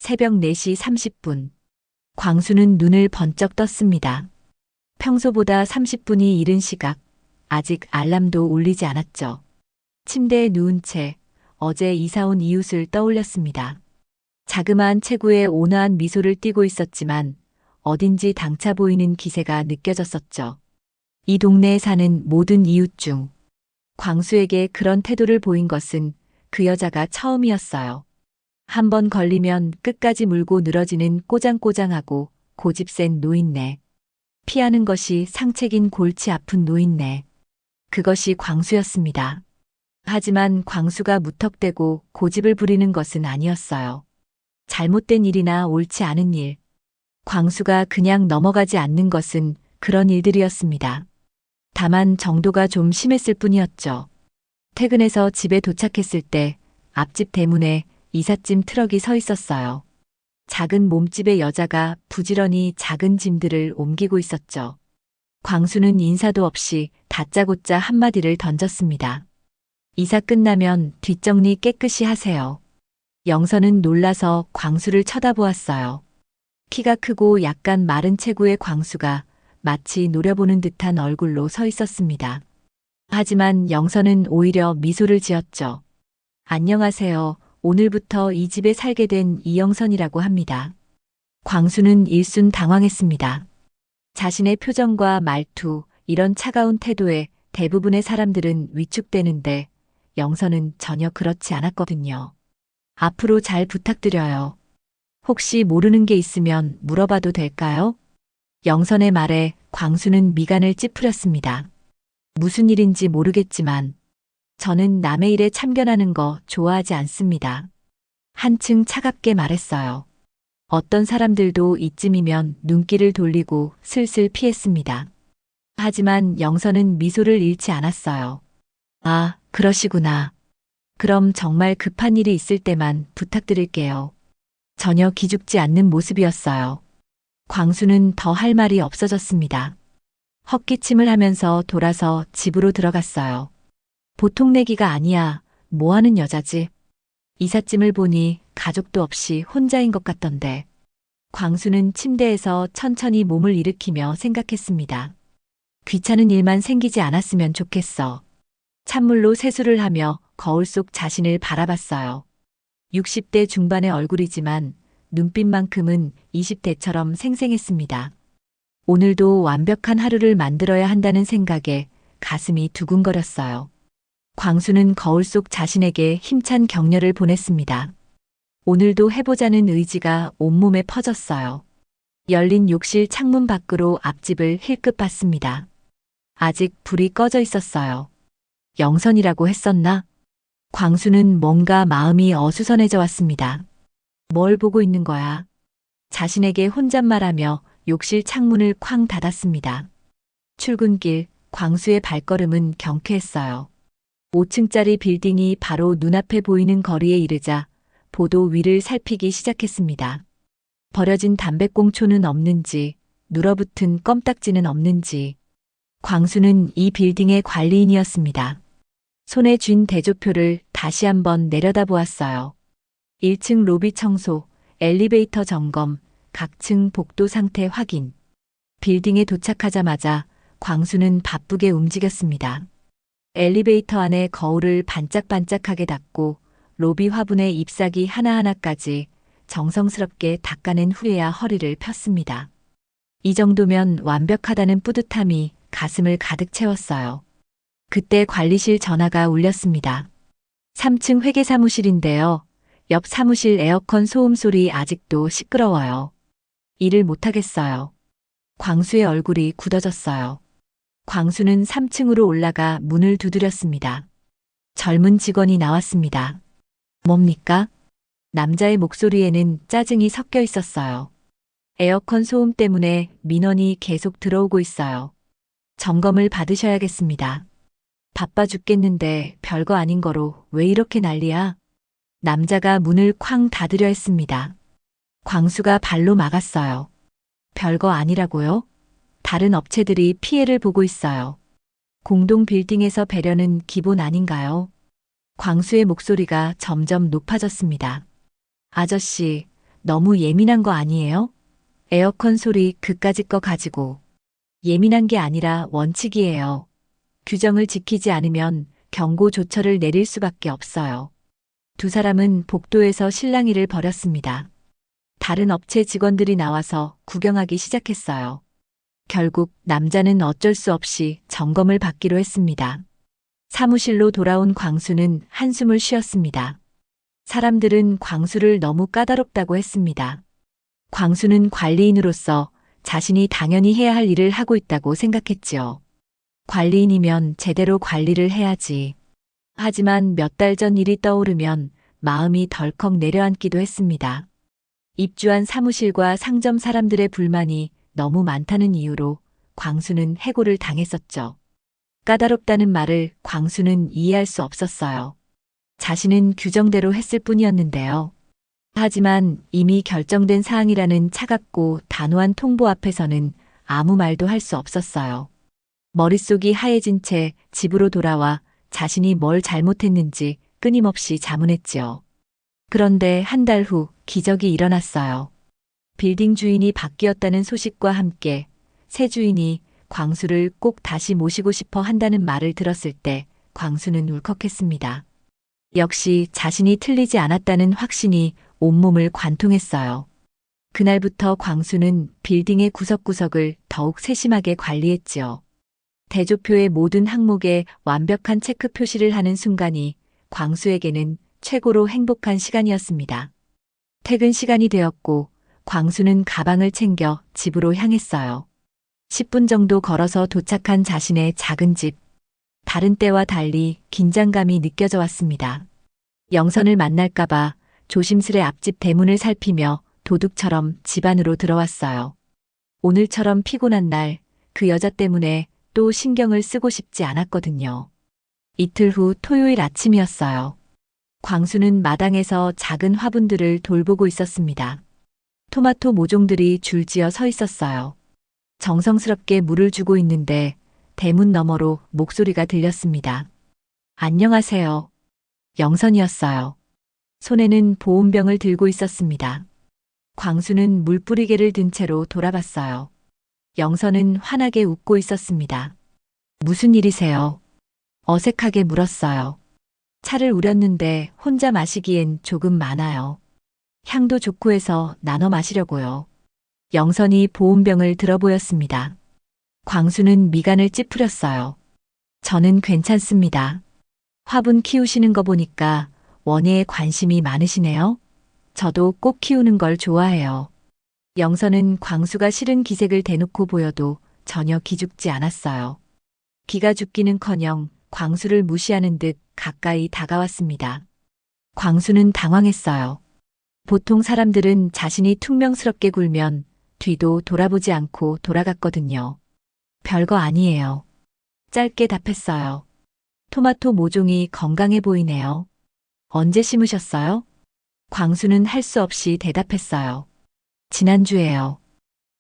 새벽 4시 30분. 광수는 눈을 번쩍 떴습니다. 평소보다 30분이 이른 시각. 아직 알람도 울리지 않았죠. 침대에 누운 채 어제 이사 온 이웃을 떠올렸습니다. 자그마한 체구에 온화한 미소를 띠고 있었지만 어딘지 당차 보이는 기세가 느껴졌었죠. 이 동네에 사는 모든 이웃 중 광수에게 그런 태도를 보인 것은 그 여자가 처음이었어요. 한 번 걸리면 끝까지 물고 늘어지는 꼬장꼬장하고 고집센 노인네. 피하는 것이 상책인 골치 아픈 노인네. 그것이 광수였습니다. 하지만 광수가 무턱대고 고집을 부리는 것은 아니었어요. 잘못된 일이나 옳지 않은 일. 광수가 그냥 넘어가지 않는 것은 그런 일들이었습니다. 다만 정도가 좀 심했을 뿐이었죠. 퇴근해서 집에 도착했을 때 앞집 대문에 이삿짐 트럭이 서 있었어요. 작은 몸집의 여자가 부지런히 작은 짐들을 옮기고 있었죠. 광수는 인사도 없이 다짜고짜 한마디를 던졌습니다. 이사 끝나면 뒷정리 깨끗이 하세요. 영선은 놀라서 광수를 쳐다보았어요. 키가 크고 약간 마른 체구의 광수가 마치 노려보는 듯한 얼굴로 서 있었습니다. 하지만 영선은 오히려 미소를 지었죠. 안녕하세요. 오늘부터 이 집에 살게 된 이영선이라고 합니다. 광수는 일순 당황했습니다. 자신의 표정과 말투, 이런 차가운 태도에 대부분의 사람들은 위축되는데 영선은 전혀 그렇지 않았거든요. 앞으로 잘 부탁드려요. 혹시 모르는 게 있으면 물어봐도 될까요? 영선의 말에 광수는 미간을 찌푸렸습니다. 무슨 일인지 모르겠지만 저는 남의 일에 참견하는 거 좋아하지 않습니다. 한층 차갑게 말했어요. 어떤 사람들도 이쯤이면 눈길을 돌리고 슬슬 피했습니다. 하지만 영선은 미소를 잃지 않았어요. 아, 그러시구나. 그럼 정말 급한 일이 있을 때만 부탁드릴게요. 전혀 기죽지 않는 모습이었어요. 광수는 더 할 말이 없어졌습니다. 헛기침을 하면서 돌아서 집으로 들어갔어요. 보통 내기가 아니야. 뭐 하는 여자지? 이삿짐을 보니 가족도 없이 혼자인 것 같던데. 광수는 침대에서 천천히 몸을 일으키며 생각했습니다. 귀찮은 일만 생기지 않았으면 좋겠어. 찬물로 세수를 하며 거울 속 자신을 바라봤어요. 60대 중반의 얼굴이지만 눈빛만큼은 20대처럼 생생했습니다. 오늘도 완벽한 하루를 만들어야 한다는 생각에 가슴이 두근거렸어요. 광수는 거울 속 자신에게 힘찬 격려를 보냈습니다. 오늘도 해보자는 의지가 온몸에 퍼졌어요. 열린 욕실 창문 밖으로 앞집을 힐끗 봤습니다. 아직 불이 꺼져 있었어요. 영선이라고 했었나? 광수는 뭔가 마음이 어수선해져 왔습니다. 뭘 보고 있는 거야? 자신에게 혼잣말하며 욕실 창문을 쾅 닫았습니다. 출근길, 광수의 발걸음은 경쾌했어요. 5층짜리 빌딩이 바로 눈앞에 보이는 거리에 이르자 보도 위를 살피기 시작했습니다. 버려진 담배꽁초는 없는지, 눌어붙은 껌딱지는 없는지. 광수는 이 빌딩의 관리인이었습니다. 손에 쥔 대조표를 다시 한번 내려다보았어요. 1층 로비 청소, 엘리베이터 점검, 각 층 복도 상태 확인. 빌딩에 도착하자마자 광수는 바쁘게 움직였습니다. 엘리베이터 안에 거울을 반짝반짝하게 닫고 로비 화분의 잎사귀 하나하나까지 정성스럽게 닦아낸 후에야 허리를 폈습니다. 이 정도면 완벽하다는 뿌듯함이 가슴을 가득 채웠어요. 그때 관리실 전화가 울렸습니다. 3층 회계사무실인데요. 옆 사무실 에어컨 소음 소리 아직도 시끄러워요. 일을 못하겠어요. 광수의 얼굴이 굳어졌어요. 광수는 3층으로 올라가 문을 두드렸습니다. 젊은 직원이 나왔습니다. 뭡니까? 남자의 목소리에는 짜증이 섞여 있었어요. 에어컨 소음 때문에 민원이 계속 들어오고 있어요. 점검을 받으셔야겠습니다. 바빠 죽겠는데 별거 아닌 거로 왜 이렇게 난리야? 남자가 문을 쾅 닫으려 했습니다. 광수가 발로 막았어요. 별거 아니라고요? 다른 업체들이 피해를 보고 있어요. 공동 빌딩에서 배려는 기본 아닌가요? 광수의 목소리가 점점 높아졌습니다. 아저씨, 너무 예민한 거 아니에요? 에어컨 소리 그까짓 거 가지고. 예민한 게 아니라 원칙이에요. 규정을 지키지 않으면 경고 조처를 내릴 수밖에 없어요. 두 사람은 복도에서 실랑이를 벌였습니다. 다른 업체 직원들이 나와서 구경하기 시작했어요. 결국 남자는 어쩔 수 없이 점검을 받기로 했습니다. 사무실로 돌아온 광수는 한숨을 쉬었습니다. 사람들은 광수를 너무 까다롭다고 했습니다. 광수는 관리인으로서 자신이 당연히 해야 할 일을 하고 있다고 생각했지요. 관리인이면 제대로 관리를 해야지. 하지만 몇 달 전 일이 떠오르면 마음이 덜컥 내려앉기도 했습니다. 입주한 사무실과 상점 사람들의 불만이 너무 많다는 이유로 광수는 해고를 당했었죠. 까다롭다는 말을 광수는 이해할 수 없었어요. 자신은 규정대로 했을 뿐이었는데요. 하지만 이미 결정된 사항이라는 차갑고 단호한 통보 앞에서는 아무 말도 할 수 없었어요. 머릿속이 하얘진 채 집으로 돌아와 자신이 뭘 잘못했는지 끊임없이 자문했지요. 그런데 한 달 후 기적이 일어났어요. 빌딩 주인이 바뀌었다는 소식과 함께 새 주인이 광수를 꼭 다시 모시고 싶어 한다는 말을 들었을 때 광수는 울컥했습니다. 역시 자신이 틀리지 않았다는 확신이 온몸을 관통했어요. 그날부터 광수는 빌딩의 구석구석을 더욱 세심하게 관리했지요. 대조표의 모든 항목에 완벽한 체크 표시를 하는 순간이 광수에게는 최고로 행복한 시간이었습니다. 퇴근 시간이 되었고 광수는 가방을 챙겨 집으로 향했어요. 10분 정도 걸어서 도착한 자신의 작은 집. 다른 때와 달리 긴장감이 느껴져 왔습니다. 영선을 만날까봐 조심스레 앞집 대문을 살피며 도둑처럼 집 안으로 들어왔어요. 오늘처럼 피곤한 날 그 여자 때문에 또 신경을 쓰고 싶지 않았거든요. 이틀 후 토요일 아침이었어요. 광수는 마당에서 작은 화분들을 돌보고 있었습니다. 토마토 모종들이 줄지어 서 있었어요. 정성스럽게 물을 주고 있는데 대문 너머로 목소리가 들렸습니다. 안녕하세요. 영선이었어요. 손에는 보온병을 들고 있었습니다. 광수는 물뿌리개를 든 채로 돌아봤어요. 영선은 환하게 웃고 있었습니다. 무슨 일이세요? 어색하게 물었어요. 차를 우렸는데 혼자 마시기엔 조금 많아요. 향도 좋고 해서 나눠 마시려고요. 영선이 보온병을 들어 보였습니다. 광수는 미간을 찌푸렸어요. 저는 괜찮습니다. 화분 키우시는 거 보니까 원예에 관심이 많으시네요. 저도 꽃 키우는 걸 좋아해요. 영선은 광수가 싫은 기색을 대놓고 보여도 전혀 기죽지 않았어요. 기가 죽기는커녕 광수를 무시하는 듯 가까이 다가왔습니다. 광수는 당황했어요. 보통 사람들은 자신이 퉁명스럽게 굴면 뒤도 돌아보지 않고 돌아갔거든요. 별거 아니에요. 짧게 답했어요. 토마토 모종이 건강해 보이네요. 언제 심으셨어요? 광수는 할 수 없이 대답했어요. 지난주에요.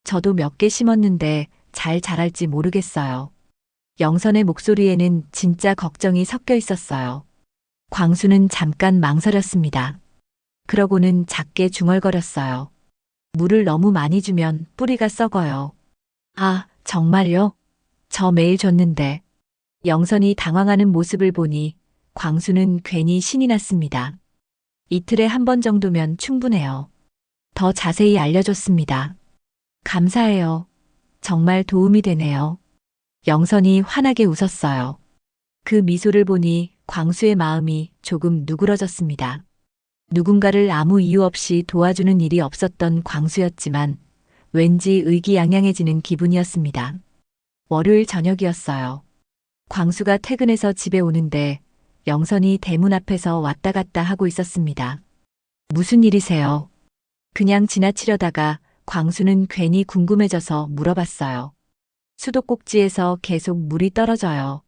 저도 몇 개 심었는데 잘 자랄지 모르겠어요. 영선의 목소리에는 진짜 걱정이 섞여 있었어요. 광수는 잠깐 망설였습니다. 그러고는 작게 중얼거렸어요. 물을 너무 많이 주면 뿌리가 썩어요. 아, 정말요? 저 매일 줬는데. 영선이 당황하는 모습을 보니 광수는 괜히 신이 났습니다. 이틀에 한 번 정도면 충분해요. 더 자세히 알려줬습니다. 감사해요. 정말 도움이 되네요. 영선이 환하게 웃었어요. 그 미소를 보니 광수의 마음이 조금 누그러졌습니다. 누군가를 아무 이유 없이 도와주는 일이 없었던 광수였지만 왠지 의기양양해지는 기분이었습니다. 월요일 저녁이었어요. 광수가 퇴근해서 집에 오는데 영선이 대문 앞에서 왔다 갔다 하고 있었습니다. 무슨 일이세요? 그냥 지나치려다가 광수는 괜히 궁금해져서 물어봤어요. 수도꼭지에서 계속 물이 떨어져요.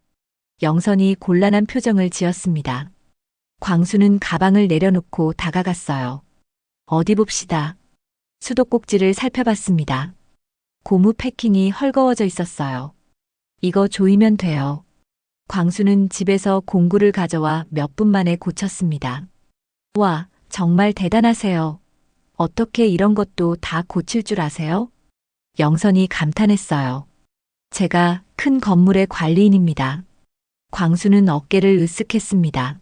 영선이 곤란한 표정을 지었습니다. 광수는 가방을 내려놓고 다가갔어요. 어디 봅시다. 수도꼭지를 살펴봤습니다. 고무 패킹이 헐거워져 있었어요. 이거 조이면 돼요. 광수는 집에서 공구를 가져와 몇 분 만에 고쳤습니다. 와, 정말 대단하세요. 어떻게 이런 것도 다 고칠 줄 아세요? 영선이 감탄했어요. 제가 큰 건물의 관리인입니다. 광수는 어깨를 으쓱했습니다.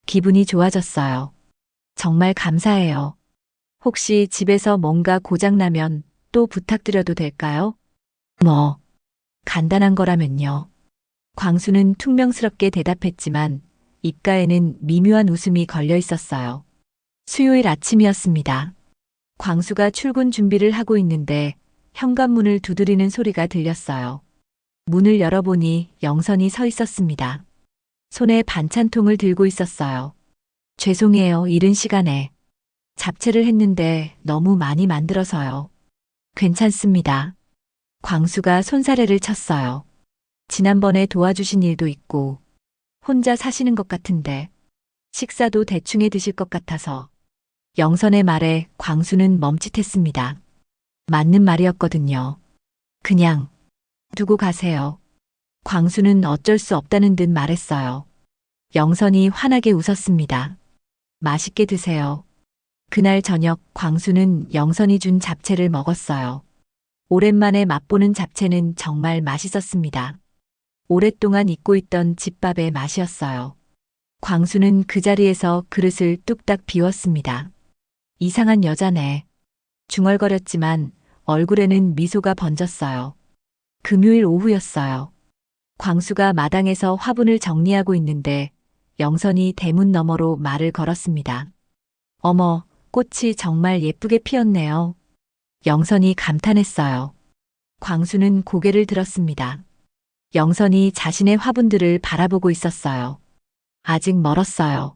기분이 좋아졌어요. 정말 감사해요. 혹시 집에서 뭔가 고장나면 또 부탁드려도 될까요? 뭐, 간단한 거라면요. 광수는 퉁명스럽게 대답했지만 입가에는 미묘한 웃음이 걸려 있었어요. 수요일 아침이었습니다. 광수가 출근 준비를 하고 있는데 현관문을 두드리는 소리가 들렸어요. 문을 열어보니 영선이 서 있었습니다. 손에 반찬통을 들고 있었어요. 죄송해요, 이른 시간에. 잡채를 했는데 너무 많이 만들어서요. 괜찮습니다. 광수가 손사래를 쳤어요. 지난번에 도와주신 일도 있고, 혼자 사시는 것 같은데, 식사도 대충 해 드실 것 같아서. 영선의 말에 광수는 멈칫했습니다. 맞는 말이었거든요. 그냥 두고 가세요. 광수는 어쩔 수 없다는 듯 말했어요. 영선이 환하게 웃었습니다. 맛있게 드세요. 그날 저녁 광수는 영선이 준 잡채를 먹었어요. 오랜만에 맛보는 잡채는 정말 맛있었습니다. 오랫동안 잊고 있던 집밥의 맛이었어요. 광수는 그 자리에서 그릇을 뚝딱 비웠습니다. 이상한 여자네. 중얼거렸지만 얼굴에는 미소가 번졌어요. 금요일 오후였어요. 광수가 마당에서 화분을 정리하고 있는데 영선이 대문 너머로 말을 걸었습니다. 어머, 꽃이 정말 예쁘게 피었네요. 영선이 감탄했어요. 광수는 고개를 들었습니다. 영선이 자신의 화분들을 바라보고 있었어요. 아직 멀었어요.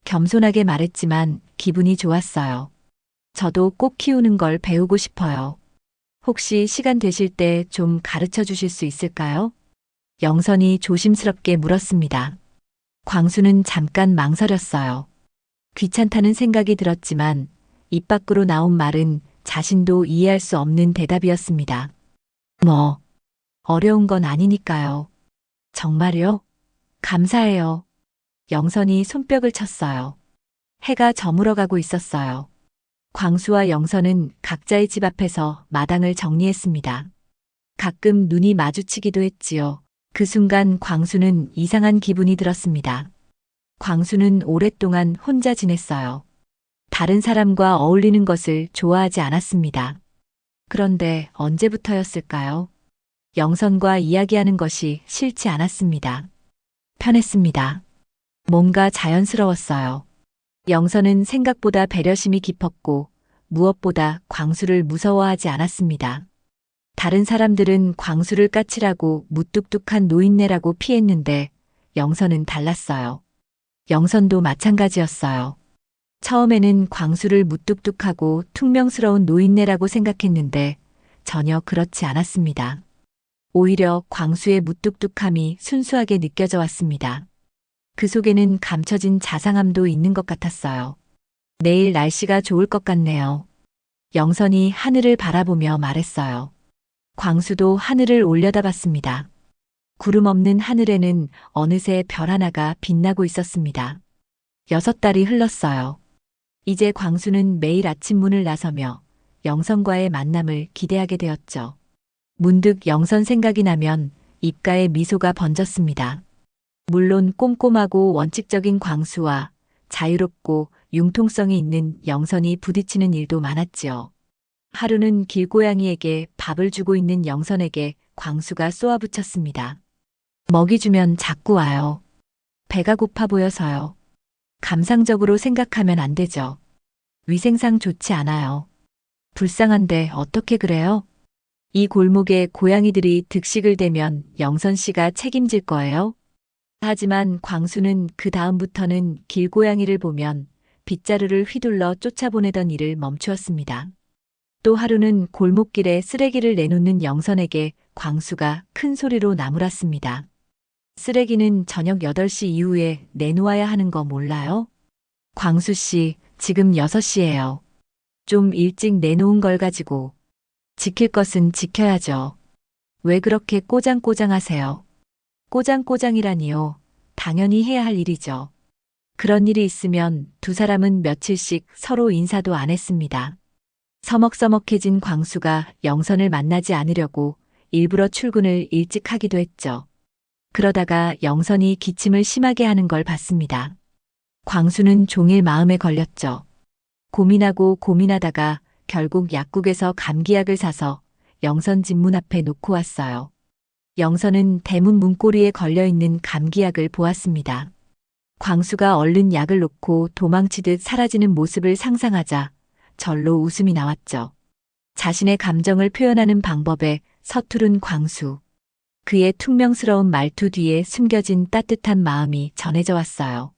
겸손하게 말했지만 기분이 좋았어요. 저도 꽃 키우는 걸 배우고 싶어요. 혹시 시간 되실 때 좀 가르쳐 주실 수 있을까요? 영선이 조심스럽게 물었습니다. 광수는 잠깐 망설였어요. 귀찮다는 생각이 들었지만 입 밖으로 나온 말은 자신도 이해할 수 없는 대답이었습니다. 뭐, 어려운 건 아니니까요. 정말요? 감사해요. 영선이 손뼉을 쳤어요. 해가 저물어가고 있었어요. 광수와 영선은 각자의 집 앞에서 마당을 정리했습니다. 가끔 눈이 마주치기도 했지요. 그 순간 광수는 이상한 기분이 들었습니다. 광수는 오랫동안 혼자 지냈어요. 다른 사람과 어울리는 것을 좋아하지 않았습니다. 그런데 언제부터였을까요? 영선과 이야기하는 것이 싫지 않았습니다. 편했습니다. 뭔가 자연스러웠어요. 영선은 생각보다 배려심이 깊었고 무엇보다 광수를 무서워하지 않았습니다. 다른 사람들은 광수를 까칠하고 무뚝뚝한 노인네라고 피했는데 영선은 달랐어요. 영선도 마찬가지였어요. 처음에는 광수를 무뚝뚝하고 퉁명스러운 노인네라고 생각했는데 전혀 그렇지 않았습니다. 오히려 광수의 무뚝뚝함이 순수하게 느껴져 왔습니다. 그 속에는 감춰진 자상함도 있는 것 같았어요. 내일 날씨가 좋을 것 같네요. 영선이 하늘을 바라보며 말했어요. 광수도 하늘을 올려다봤습니다. 구름 없는 하늘에는 어느새 별 하나가 빛나고 있었습니다. 6달이 흘렀어요. 이제 광수는 매일 아침 문을 나서며 영선과의 만남을 기대하게 되었죠. 문득 영선 생각이 나면 입가에 미소가 번졌습니다. 물론 꼼꼼하고 원칙적인 광수와 자유롭고 융통성이 있는 영선이 부딪히는 일도 많았지요. 하루는 길고양이에게 밥을 주고 있는 영선에게 광수가 쏘아붙였습니다. 먹이 주면 자꾸 와요. 배가 고파 보여서요. 감상적으로 생각하면 안 되죠. 위생상 좋지 않아요. 불쌍한데 어떻게 그래요? 이 골목에 고양이들이 득식을 대면 영선 씨가 책임질 거예요? 하지만 광수는 그 다음부터는 길고양이를 보면 빗자루를 휘둘러 쫓아보내던 일을 멈추었습니다. 또 하루는 골목길에 쓰레기를 내놓는 영선에게 광수가 큰 소리로 나무랐습니다. 쓰레기는 저녁 8시 이후에 내놓아야 하는 거 몰라요? 광수 씨, 지금 6시예요. 좀 일찍 내놓은 걸 가지고. 지킬 것은 지켜야죠. 왜 그렇게 꼬장꼬장 하세요? 꼬장꼬장이라니요. 당연히 해야 할 일이죠. 그런 일이 있으면 두 사람은 며칠씩 서로 인사도 안 했습니다. 서먹서먹해진 광수가 영선을 만나지 않으려고 일부러 출근을 일찍 하기도 했죠. 그러다가 영선이 기침을 심하게 하는 걸 봤습니다. 광수는 종일 마음에 걸렸죠. 고민하고 고민하다가 결국 약국에서 감기약을 사서 영선 집 문 앞에 놓고 왔어요. 영선은 대문 문고리에 걸려있는 감기약을 보았습니다. 광수가 얼른 약을 놓고 도망치듯 사라지는 모습을 상상하자 절로 웃음이 나왔죠. 자신의 감정을 표현하는 방법에 서투른 광수. 그의 퉁명스러운 말투 뒤에 숨겨진 따뜻한 마음이 전해져 왔어요.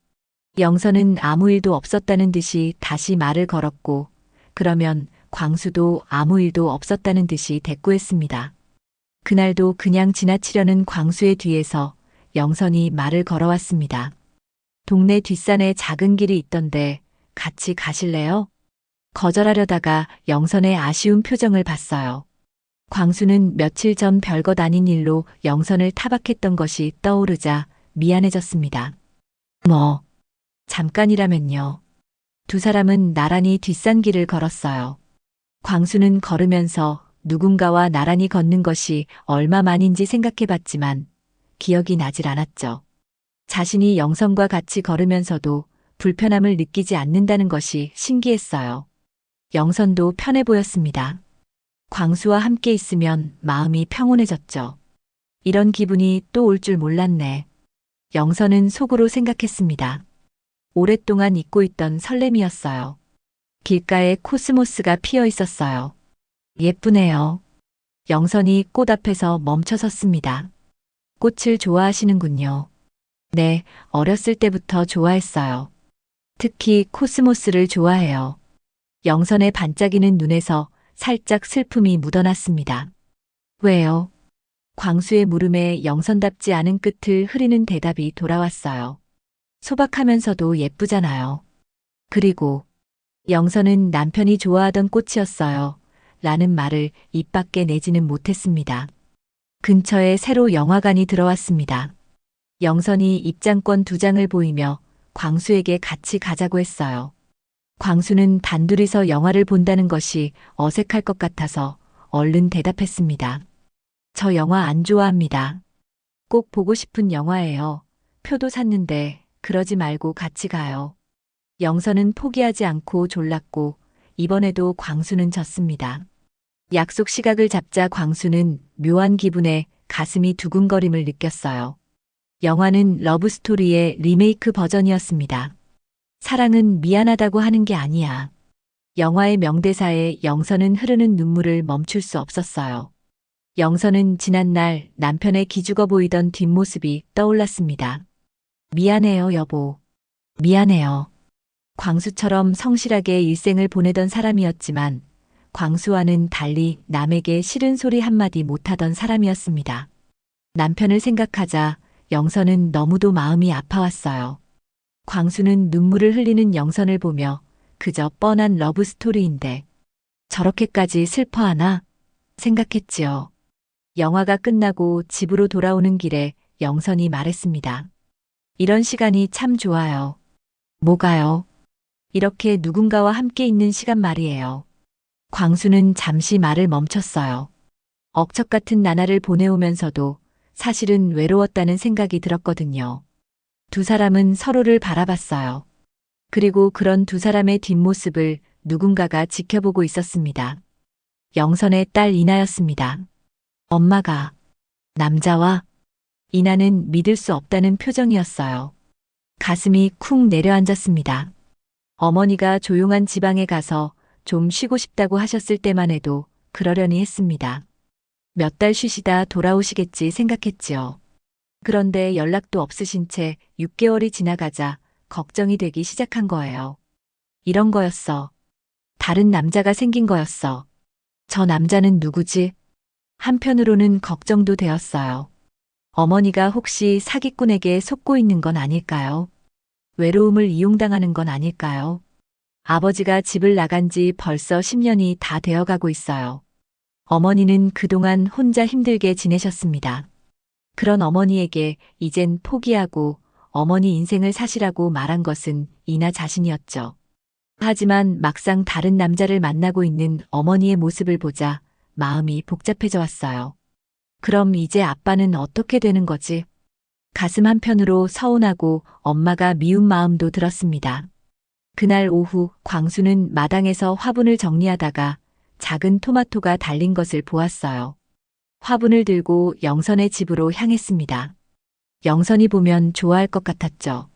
영선은 아무 일도 없었다는 듯이 다시 말을 걸었고, 그러면 광수도 아무 일도 없었다는 듯이 대꾸했습니다. 그날도 그냥 지나치려는 광수의 뒤에서 영선이 말을 걸어왔습니다. 동네 뒷산에 작은 길이 있던데 같이 가실래요? 거절하려다가 영선의 아쉬운 표정을 봤어요. 광수는 며칠 전 별것 아닌 일로 영선을 타박했던 것이 떠오르자 미안해졌습니다. 뭐, 잠깐이라면요. 두 사람은 나란히 뒷산길을 걸었어요. 광수는 걸으면서 누군가와 나란히 걷는 것이 얼마만인지 생각해봤지만 기억이 나질 않았죠. 자신이 영선과 같이 걸으면서도 불편함을 느끼지 않는다는 것이 신기했어요. 영선도 편해 보였습니다. 광수와 함께 있으면 마음이 평온해졌죠. 이런 기분이 또 올 줄 몰랐네. 영선은 속으로 생각했습니다. 오랫동안 잊고 있던 설렘이었어요. 길가에 코스모스가 피어 있었어요. 예쁘네요. 영선이 꽃 앞에서 멈춰 섰습니다. 꽃을 좋아하시는군요. 네, 어렸을 때부터 좋아했어요. 특히 코스모스를 좋아해요. 영선의 반짝이는 눈에서 살짝 슬픔이 묻어났습니다. 왜요? 광수의 물음에 영선답지 않은 끝을 흐리는 대답이 돌아왔어요. 소박하면서도 예쁘잖아요. 그리고 영선은 남편이 좋아하던 꽃이었어요. 라는 말을 입 밖에 내지는 못했습니다. 근처에 새로 영화관이 들어왔습니다. 영선이 입장권 2장을 보이며 광수에게 같이 가자고 했어요. 광수는 단둘이서 영화를 본다는 것이 어색할 것 같아서 얼른 대답했습니다. 저 영화 안 좋아합니다. 꼭 보고 싶은 영화예요. 표도 샀는데 그러지 말고 같이 가요. 영선은 포기하지 않고 졸랐고 이번에도 광수는 졌습니다. 약속 시각을 잡자 광수는 묘한 기분에 가슴이 두근거림을 느꼈어요. 영화는 러브스토리의 리메이크 버전이었습니다. 사랑은 미안하다고 하는 게 아니야. 영화의 명대사에 영선은 흐르는 눈물을 멈출 수 없었어요. 영선은 지난날 남편의 기죽어 보이던 뒷모습이 떠올랐습니다. 미안해요, 여보. 미안해요. 광수처럼 성실하게 일생을 보내던 사람이었지만 광수와는 달리 남에게 싫은 소리 한마디 못하던 사람이었습니다. 남편을 생각하자 영선은 너무도 마음이 아파왔어요. 광수는 눈물을 흘리는 영선을 보며 그저 뻔한 러브스토리인데 저렇게까지 슬퍼하나 생각했지요. 영화가 끝나고 집으로 돌아오는 길에 영선이 말했습니다. 이런 시간이 참 좋아요. 뭐가요? 이렇게 누군가와 함께 있는 시간 말이에요. 광수는 잠시 말을 멈췄어요. 억척 같은 나날을 보내오면서도 사실은 외로웠다는 생각이 들었거든요. 두 사람은 서로를 바라봤어요. 그리고 그런 두 사람의 뒷모습을 누군가가 지켜보고 있었습니다. 영선의 딸 이나였습니다. 엄마가 남자와 이나는 믿을 수 없다는 표정이었어요. 가슴이 쿵 내려앉았습니다. 어머니가 조용한 지방에 가서 좀 쉬고 싶다고 하셨을 때만 해도 그러려니 했습니다. 몇 달 쉬시다 돌아오시겠지 생각했지요. 그런데 연락도 없으신 채 6개월이 지나가자 걱정이 되기 시작한 거예요. 이런 거였어. 다른 남자가 생긴 거였어. 저 남자는 누구지? 한편으로는 걱정도 되었어요. 어머니가 혹시 사기꾼에게 속고 있는 건 아닐까요? 외로움을 이용당하는 건 아닐까요? 아버지가 집을 나간 지 벌써 10년이 다 되어가고 있어요. 어머니는 그동안 혼자 힘들게 지내셨습니다. 그런 어머니에게 이젠 포기하고 어머니 인생을 사시라고 말한 것은 이나 자신이었죠. 하지만 막상 다른 남자를 만나고 있는 어머니의 모습을 보자 마음이 복잡해져 왔어요. 그럼 이제 아빠는 어떻게 되는 거지? 가슴 한편으로 서운하고 엄마가 미운 마음도 들었습니다. 그날 오후 광수는 마당에서 화분을 정리하다가 작은 토마토가 달린 것을 보았어요. 화분을 들고 영선의 집으로 향했습니다. 영선이 보면 좋아할 것 같았죠.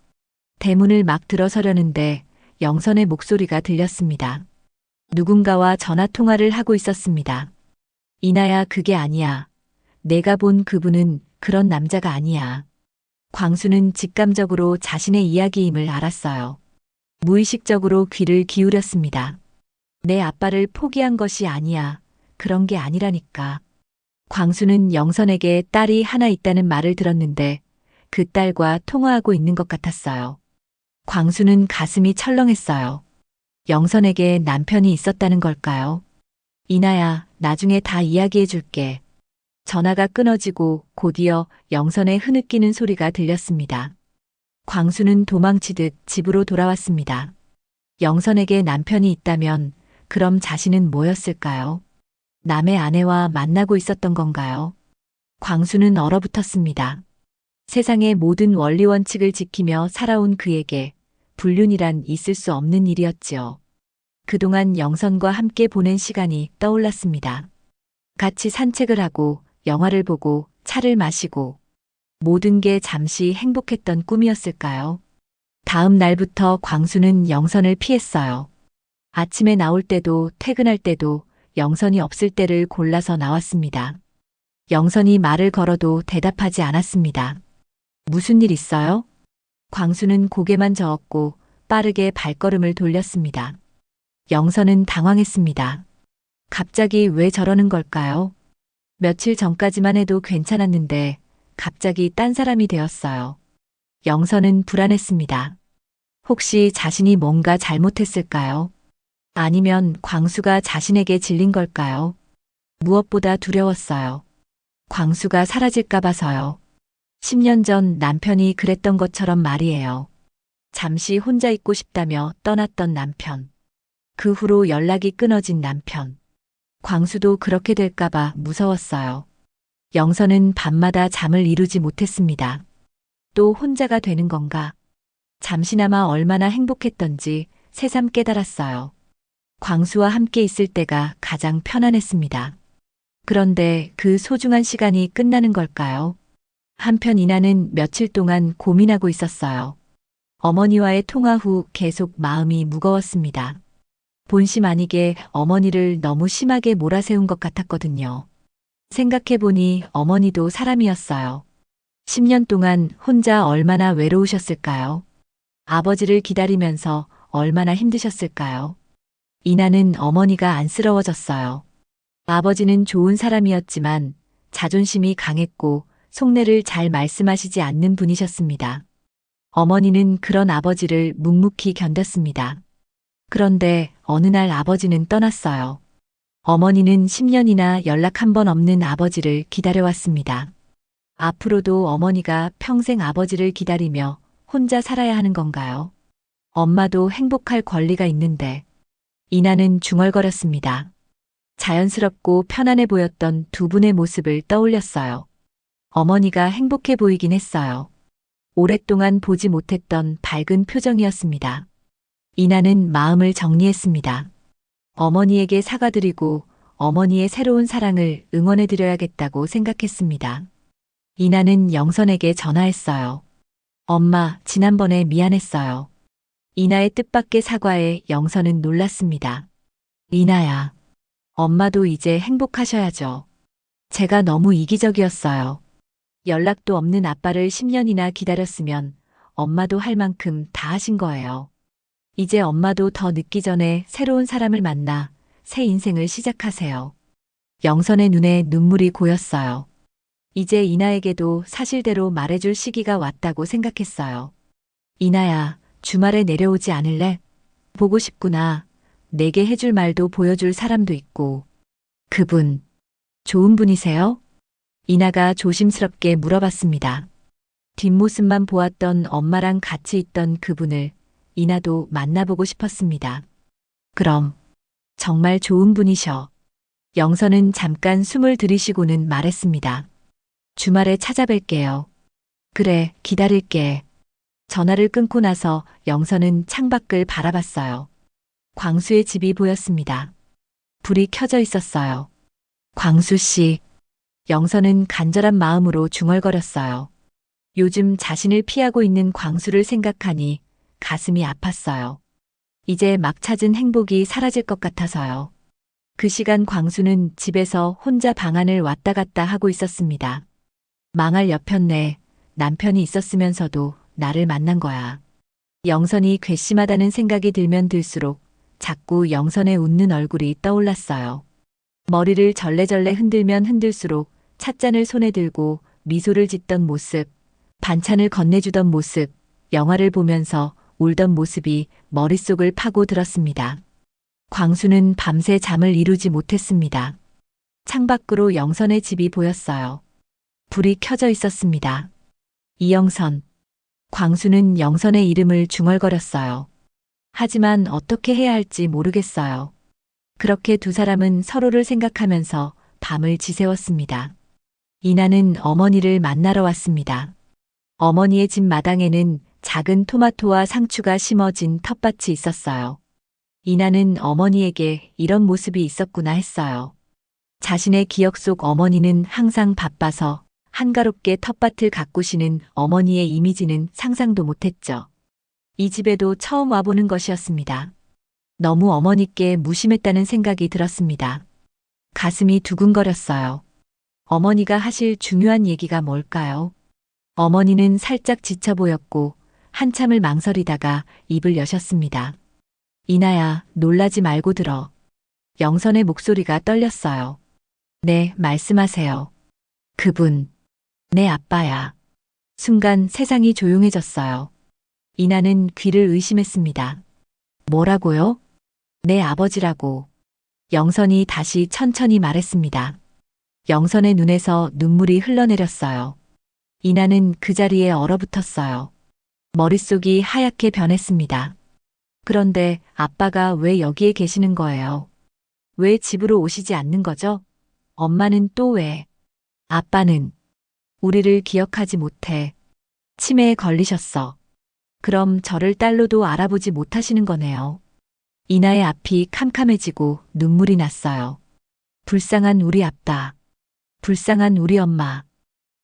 대문을 막 들어서려는데 영선의 목소리가 들렸습니다. 누군가와 전화 통화를 하고 있었습니다. 이나야, 그게 아니야. 내가 본 그분은 그런 남자가 아니야. 광수는 직감적으로 자신의 이야기임을 알았어요. 무의식적으로 귀를 기울였습니다. 내 아빠를 포기한 것이 아니야. 그런 게 아니라니까. 광수는 영선에게 딸이 하나 있다는 말을 들었는데 그 딸과 통화하고 있는 것 같았어요. 광수는 가슴이 철렁했어요. 영선에게 남편이 있었다는 걸까요? 이나야, 나중에 다 이야기해 줄게. 전화가 끊어지고 곧이어 영선의 흐느끼는 소리가 들렸습니다. 광수는 도망치듯 집으로 돌아왔습니다. 영선에게 남편이 있다면 그럼 자신은 뭐였을까요? 남의 아내와 만나고 있었던 건가요? 광수는 얼어붙었습니다. 세상의 모든 원리 원칙을 지키며 살아온 그에게 불륜이란 있을 수 없는 일이었지요. 그동안 영선과 함께 보낸 시간이 떠올랐습니다. 같이 산책을 하고 영화를 보고 차를 마시고 모든 게 잠시 행복했던 꿈이었을까요? 다음 날부터 광수는 영선을 피했어요. 아침에 나올 때도 퇴근할 때도 영선이 없을 때를 골라서 나왔습니다. 영선이 말을 걸어도 대답하지 않았습니다. 무슨 일 있어요? 광수는 고개만 저었고 빠르게 발걸음을 돌렸습니다. 영선은 당황했습니다. 갑자기 왜 저러는 걸까요? 며칠 전까지만 해도 괜찮았는데 갑자기 딴 사람이 되었어요. 영선은 불안했습니다. 혹시 자신이 뭔가 잘못했을까요? 아니면 광수가 자신에게 질린 걸까요? 무엇보다 두려웠어요. 광수가 사라질까 봐서요. 10년 전 남편이 그랬던 것처럼 말이에요. 잠시 혼자 있고 싶다며 떠났던 남편. 그 후로 연락이 끊어진 남편. 광수도 그렇게 될까봐 무서웠어요. 영선은 밤마다 잠을 이루지 못했습니다. 또 혼자가 되는 건가? 잠시나마 얼마나 행복했던지 새삼 깨달았어요. 광수와 함께 있을 때가 가장 편안했습니다. 그런데 그 소중한 시간이 끝나는 걸까요? 한편 이나는 며칠 동안 고민하고 있었어요. 어머니와의 통화 후 계속 마음이 무거웠습니다. 본심 아니게 어머니를 너무 심하게 몰아세운 것 같았거든요. 생각해보니 어머니도 사람이었어요. 10년 동안 혼자 얼마나 외로우셨을까요? 아버지를 기다리면서 얼마나 힘드셨을까요? 이나는 어머니가 안쓰러워졌어요. 아버지는 좋은 사람이었지만 자존심이 강했고 속내를 잘 말씀하시지 않는 분이셨습니다. 어머니는 그런 아버지를 묵묵히 견뎠습니다. 그런데 어느 날 아버지는 떠났어요. 어머니는 10년이나 연락 한 번 없는 아버지를 기다려왔습니다. 앞으로도 어머니가 평생 아버지를 기다리며 혼자 살아야 하는 건가요? 엄마도 행복할 권리가 있는데. 이나는 중얼거렸습니다. 자연스럽고 편안해 보였던 두 분의 모습을 떠올렸어요. 어머니가 행복해 보이긴 했어요. 오랫동안 보지 못했던 밝은 표정이었습니다. 이나는 마음을 정리했습니다. 어머니에게 사과드리고 어머니의 새로운 사랑을 응원해드려야겠다고 생각했습니다. 이나는 영선에게 전화했어요. 엄마, 지난번에 미안했어요. 이나의 뜻밖의 사과에 영선은 놀랐습니다. 이나야, 엄마도 이제 행복하셔야죠. 제가 너무 이기적이었어요. 연락도 없는 아빠를 10년이나 기다렸으면 엄마도 할 만큼 다 하신 거예요. 이제 엄마도 더 늦기 전에 새로운 사람을 만나 새 인생을 시작하세요. 영선의 눈에 눈물이 고였어요. 이제 이나에게도 사실대로 말해줄 시기가 왔다고 생각했어요. 이나야, 주말에 내려오지 않을래? 보고 싶구나. 내게 해줄 말도 보여줄 사람도 있고. 그분, 좋은 분이세요? 이나가 조심스럽게 물어봤습니다. 뒷모습만 보았던 엄마랑 같이 있던 그분을 이나도 만나보고 싶었습니다. 그럼 정말 좋은 분이셔. 영선은 잠깐 숨을 들이쉬고는 말했습니다. 주말에 찾아뵐게요. 그래, 기다릴게. 전화를 끊고 나서 영선은 창밖을 바라봤어요. 광수의 집이 보였습니다. 불이 켜져 있었어요. 광수 씨. 영선은 간절한 마음으로 중얼거렸어요. 요즘 자신을 피하고 있는 광수를 생각하니 가슴이 아팠어요. 이제 막 찾은 행복이 사라질 것 같아서요. 그 시간 광수는 집에서 혼자 방 안을 왔다 갔다 하고 있었습니다. 망할 여편네, 남편이 있었으면서도 나를 만난 거야. 영선이 괘씸하다는 생각이 들면 들수록 자꾸 영선의 웃는 얼굴이 떠올랐어요. 머리를 절레절레 흔들면 흔들수록 찻잔을 손에 들고 미소를 짓던 모습, 반찬을 건네주던 모습, 영화를 보면서 울던 모습이 머릿속을 파고들었습니다. 광수는 밤새 잠을 이루지 못했습니다. 창밖으로 영선의 집이 보였어요. 불이 켜져 있었습니다. 이영선. 광수는 영선의 이름을 중얼거렸어요. 하지만 어떻게 해야 할지 모르겠어요. 그렇게 두 사람은 서로를 생각하면서 밤을 지새웠습니다. 이나는 어머니를 만나러 왔습니다. 어머니의 집 마당에는 작은 토마토와 상추가 심어진 텃밭이 있었어요. 이나는 어머니에게 이런 모습이 있었구나 했어요. 자신의 기억 속 어머니는 항상 바빠서 한가롭게 텃밭을 가꾸시는 어머니의 이미지는 상상도 못했죠. 이 집에도 처음 와보는 것이었습니다. 너무 어머니께 무심했다는 생각이 들었습니다. 가슴이 두근거렸어요. 어머니가 하실 중요한 얘기가 뭘까요? 어머니는 살짝 지쳐 보였고 한참을 망설이다가 입을 여셨습니다. 이나야, 놀라지 말고 들어. 영선의 목소리가 떨렸어요. 네, 말씀하세요. 그분, 내 아빠야. 순간 세상이 조용해졌어요. 이나는 귀를 의심했습니다. 뭐라고요? 내 아버지라고. 영선이 다시 천천히 말했습니다. 영선의 눈에서 눈물이 흘러내렸어요. 이나는 그 자리에 얼어붙었어요. 머릿속이 하얗게 변했습니다. 그런데 아빠가 왜 여기에 계시는 거예요? 왜 집으로 오시지 않는 거죠? 엄마는 또 왜? 아빠는 우리를 기억하지 못해. 치매에 걸리셨어. 그럼 저를 딸로도 알아보지 못하시는 거네요. 이나의 앞이 캄캄해지고 눈물이 났어요. 불쌍한 우리 아빠. 불쌍한 우리 엄마.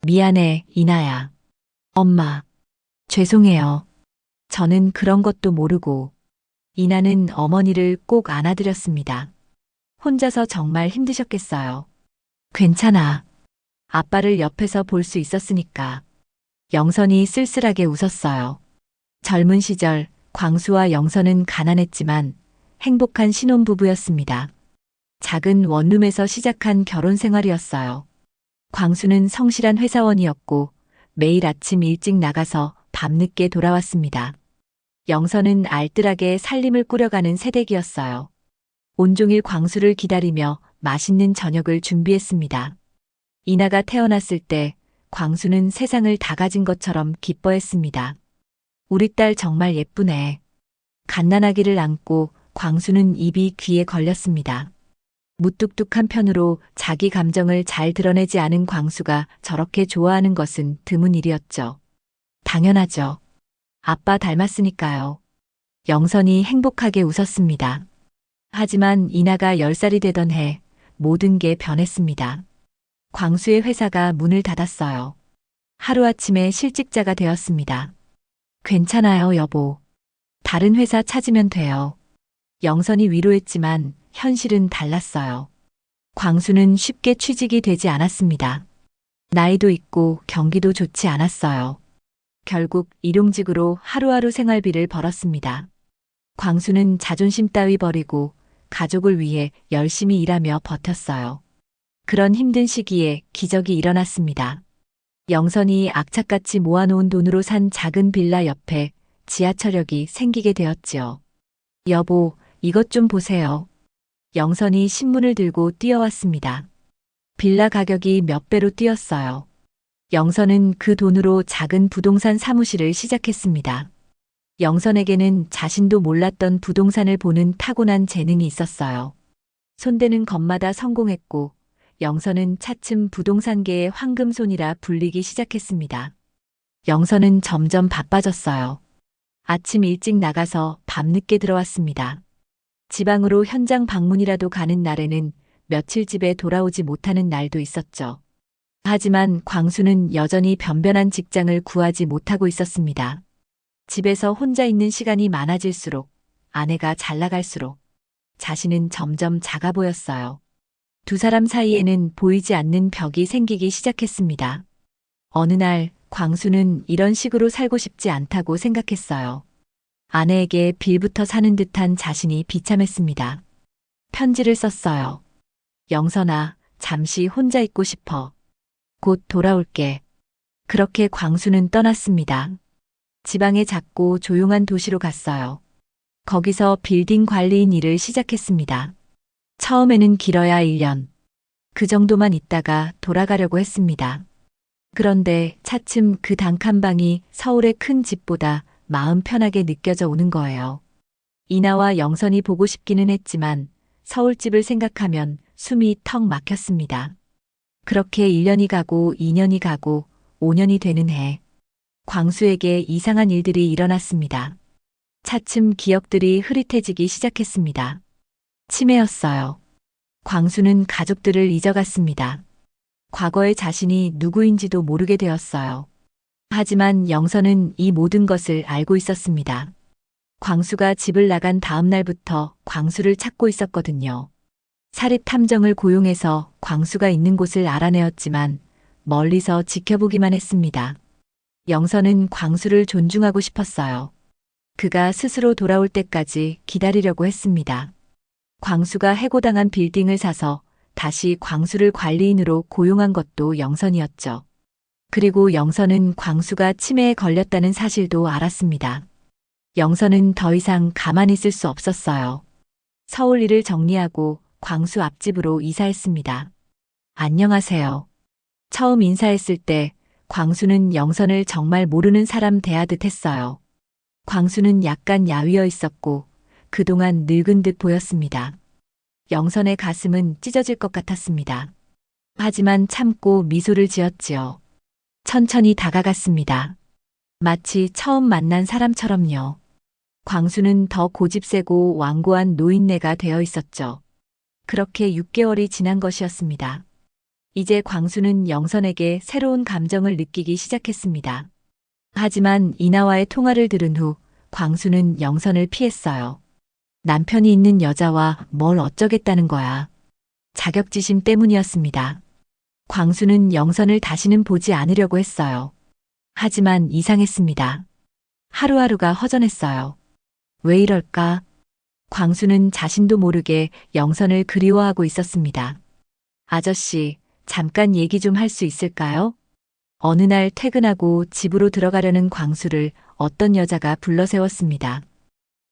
미안해, 이나야. 엄마. 죄송해요. 저는 그런 것도 모르고. 이나는 어머니를 꼭 안아드렸습니다. 혼자서 정말 힘드셨겠어요. 괜찮아. 아빠를 옆에서 볼 수 있었으니까. 영선이 쓸쓸하게 웃었어요. 젊은 시절 광수와 영선은 가난했지만 행복한 신혼부부였습니다. 작은 원룸에서 시작한 결혼 생활이었어요. 광수는 성실한 회사원이었고 매일 아침 일찍 나가서 밤늦게 돌아왔습니다. 영선은 알뜰하게 살림을 꾸려가는 새댁이었어요. 온종일 광수를 기다리며 맛있는 저녁을 준비했습니다. 이나가 태어났을 때 광수는 세상을 다 가진 것처럼 기뻐했습니다. 우리 딸 정말 예쁘네. 갓난아기를 안고 광수는 입이 귀에 걸렸습니다. 무뚝뚝한 편으로 자기 감정을 잘 드러내지 않은 광수가 저렇게 좋아하는 것은 드문 일이었죠. 당연하죠. 아빠 닮았으니까요. 영선이 행복하게 웃었습니다. 하지만 이나가 10살이 되던 해 모든 게 변했습니다. 광수의 회사가 문을 닫았어요. 하루아침에 실직자가 되었습니다. 괜찮아요, 여보. 다른 회사 찾으면 돼요. 영선이 위로했지만 현실은 달랐어요. 광수는 쉽게 취직이 되지 않았습니다. 나이도 있고 경기도 좋지 않았어요. 결국 일용직으로 하루하루 생활비를 벌었습니다. 광수는 자존심 따위 버리고 가족을 위해 열심히 일하며 버텼어요. 그런 힘든 시기에 기적이 일어났습니다. 영선이 악착같이 모아놓은 돈으로 산 작은 빌라 옆에 지하철역이 생기게 되었지요. 여보, 이것 좀 보세요. 영선이 신문을 들고 뛰어왔습니다. 빌라 가격이 몇 배로 뛰었어요. 영선은 그 돈으로 작은 부동산 사무실을 시작했습니다. 영선에게는 자신도 몰랐던 부동산을 보는 타고난 재능이 있었어요. 손대는 것마다 성공했고 영선은 차츰 부동산계의 황금손이라 불리기 시작했습니다. 영선은 점점 바빠졌어요. 아침 일찍 나가서 밤늦게 들어왔습니다. 지방으로 현장 방문이라도 가는 날에는 며칠 집에 돌아오지 못하는 날도 있었죠. 하지만 광수는 여전히 변변한 직장을 구하지 못하고 있었습니다. 집에서 혼자 있는 시간이 많아질수록 아내가 잘 나갈수록 자신은 점점 작아 보였어요. 두 사람 사이에는 보이지 않는 벽이 생기기 시작했습니다. 어느 날 광수는 이런 식으로 살고 싶지 않다고 생각했어요. 아내에게 빌부터 사는 듯한 자신이 비참했습니다. 편지를 썼어요. 영선아, 잠시 혼자 있고 싶어. 곧 돌아올게. 그렇게 광수는 떠났습니다. 지방의 작고 조용한 도시로 갔어요. 거기서 빌딩 관리인 일을 시작했습니다. 처음에는 길어야 1년. 그 정도만 있다가 돌아가려고 했습니다. 그런데 차츰 그 단칸방이 서울의 큰 집보다 마음 편하게 느껴져 오는 거예요. 이나와 영선이 보고 싶기는 했지만 서울집을 생각하면 숨이 턱 막혔습니다. 그렇게 1년이 가고 2년이 가고 5년이 되는 해, 광수에게 이상한 일들이 일어났습니다. 차츰 기억들이 흐릿해지기 시작했습니다. 치매였어요. 광수는 가족들을 잊어갔습니다. 과거의 자신이 누구인지도 모르게 되었어요. 하지만 영선은 이 모든 것을 알고 있었습니다. 광수가 집을 나간 다음 날부터 광수를 찾고 있었거든요. 사립 탐정을 고용해서 광수가 있는 곳을 알아내었지만 멀리서 지켜보기만 했습니다. 영선은 광수를 존중하고 싶었어요. 그가 스스로 돌아올 때까지 기다리려고 했습니다. 광수가 해고당한 빌딩을 사서 다시 광수를 관리인으로 고용한 것도 영선이었죠. 그리고 영선은 광수가 치매에 걸렸다는 사실도 알았습니다. 영선은 더 이상 가만히 있을 수 없었어요. 서울 일을 정리하고 광수 앞집으로 이사했습니다. 안녕하세요. 처음 인사했을 때 광수는 영선을 정말 모르는 사람 대하듯 했어요. 광수는 약간 야위어 있었고 그동안 늙은 듯 보였습니다. 영선의 가슴은 찢어질 것 같았습니다. 하지만 참고 미소를 지었지요. 천천히 다가갔습니다. 마치 처음 만난 사람처럼요. 광수는 더 고집세고 완고한 노인네가 되어 있었죠. 그렇게 6개월이 지난 것이었습니다. 이제 광수는 영선에게 새로운 감정을 느끼기 시작했습니다. 하지만 이나와의 통화를 들은 후 광수는 영선을 피했어요. 남편이 있는 여자와 뭘 어쩌겠다는 거야. 자격지심 때문이었습니다. 광수는 영선을 다시는 보지 않으려고 했어요. 하지만 이상했습니다. 하루하루가 허전했어요. 왜 이럴까? 광수는 자신도 모르게 영선을 그리워하고 있었습니다. 아저씨, 잠깐 얘기 좀 할 수 있을까요? 어느 날 퇴근하고 집으로 들어가려는 광수를 어떤 여자가 불러세웠습니다.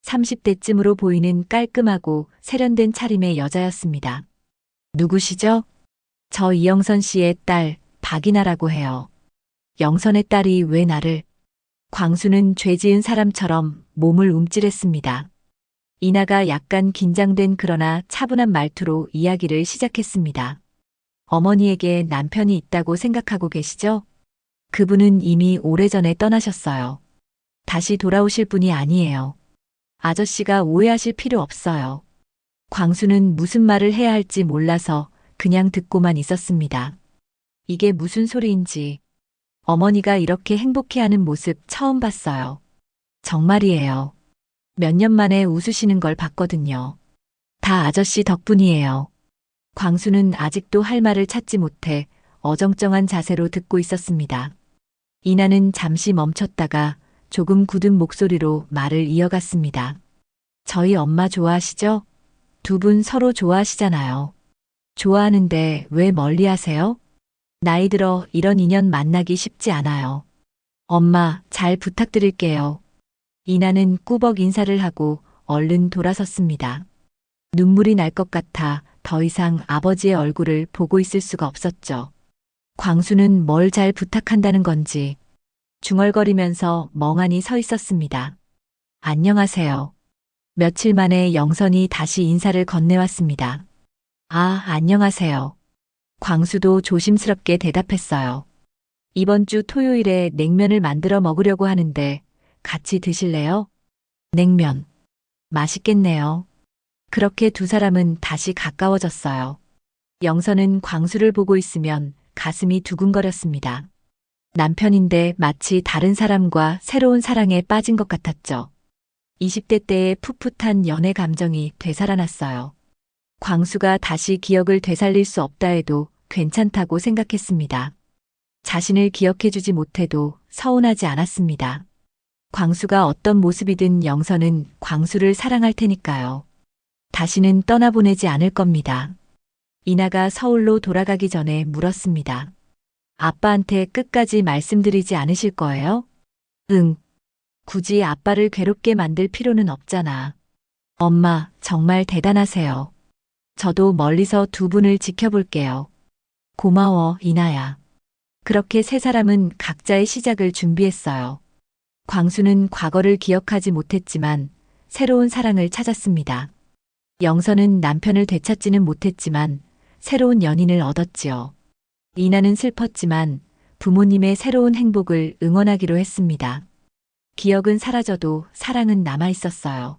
30대쯤으로 보이는 깔끔하고 세련된 차림의 여자였습니다. 누구시죠? 저 이영선 씨의 딸 박이나라고 해요. 영선의 딸이 왜 나를? 광수는 죄 지은 사람처럼 몸을 움찔했습니다. 이나가 약간 긴장된 그러나 차분한 말투로 이야기를 시작했습니다. 어머니에게 남편이 있다고 생각하고 계시죠? 그분은 이미 오래전에 떠나셨어요. 다시 돌아오실 분이 아니에요. 아저씨가 오해하실 필요 없어요. 광수는 무슨 말을 해야 할지 몰라서 그냥 듣고만 있었습니다. 이게 무슨 소리인지. 어머니가 이렇게 행복해하는 모습 처음 봤어요. 정말이에요. 몇 년 만에 웃으시는 걸 봤거든요. 다 아저씨 덕분이에요. 광수는 아직도 할 말을 찾지 못해 어정쩡한 자세로 듣고 있었습니다. 이나는 잠시 멈췄다가 조금 굳은 목소리로 말을 이어갔습니다. 저희 엄마 좋아하시죠? 두 분 서로 좋아하시잖아요. 좋아하는데 왜 멀리 하세요? 나이 들어 이런 인연 만나기 쉽지 않아요. 엄마, 잘 부탁드릴게요. 이나는 꾸벅 인사를 하고 얼른 돌아섰습니다. 눈물이 날 것 같아 더 이상 아버지의 얼굴을 보고 있을 수가 없었죠. 광수는 뭘 잘 부탁한다는 건지 중얼거리면서 멍하니 서 있었습니다. 안녕하세요. 며칠 만에 영선이 다시 인사를 건네왔습니다. 아, 안녕하세요. 광수도 조심스럽게 대답했어요. 이번 주 토요일에 냉면을 만들어 먹으려고 하는데 같이 드실래요? 냉면. 맛있겠네요. 그렇게 두 사람은 다시 가까워졌어요. 영선은 광수를 보고 있으면 가슴이 두근거렸습니다. 남편인데 마치 다른 사람과 새로운 사랑에 빠진 것 같았죠. 20대 때의 풋풋한 연애 감정이 되살아났어요. 광수가 다시 기억을 되살릴 수 없다 해도 괜찮다고 생각했습니다. 자신을 기억해주지 못해도 서운하지 않았습니다. 광수가 어떤 모습이든 영선은 광수를 사랑할 테니까요. 다시는 떠나보내지 않을 겁니다. 이나가 서울로 돌아가기 전에 물었습니다. 아빠한테 끝까지 말씀드리지 않으실 거예요? 응. 굳이 아빠를 괴롭게 만들 필요는 없잖아. 엄마, 정말 대단하세요. 저도 멀리서 두 분을 지켜볼게요. 고마워, 이나야. 그렇게 세 사람은 각자의 시작을 준비했어요. 광수는 과거를 기억하지 못했지만 새로운 사랑을 찾았습니다. 영선은 남편을 되찾지는 못했지만 새로운 연인을 얻었지요. 이나는 슬펐지만 부모님의 새로운 행복을 응원하기로 했습니다. 기억은 사라져도 사랑은 남아 있었어요.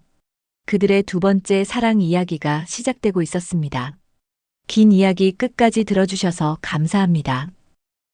그들의 두 번째 사랑 이야기가 시작되고 있었습니다. 긴 이야기 끝까지 들어주셔서 감사합니다.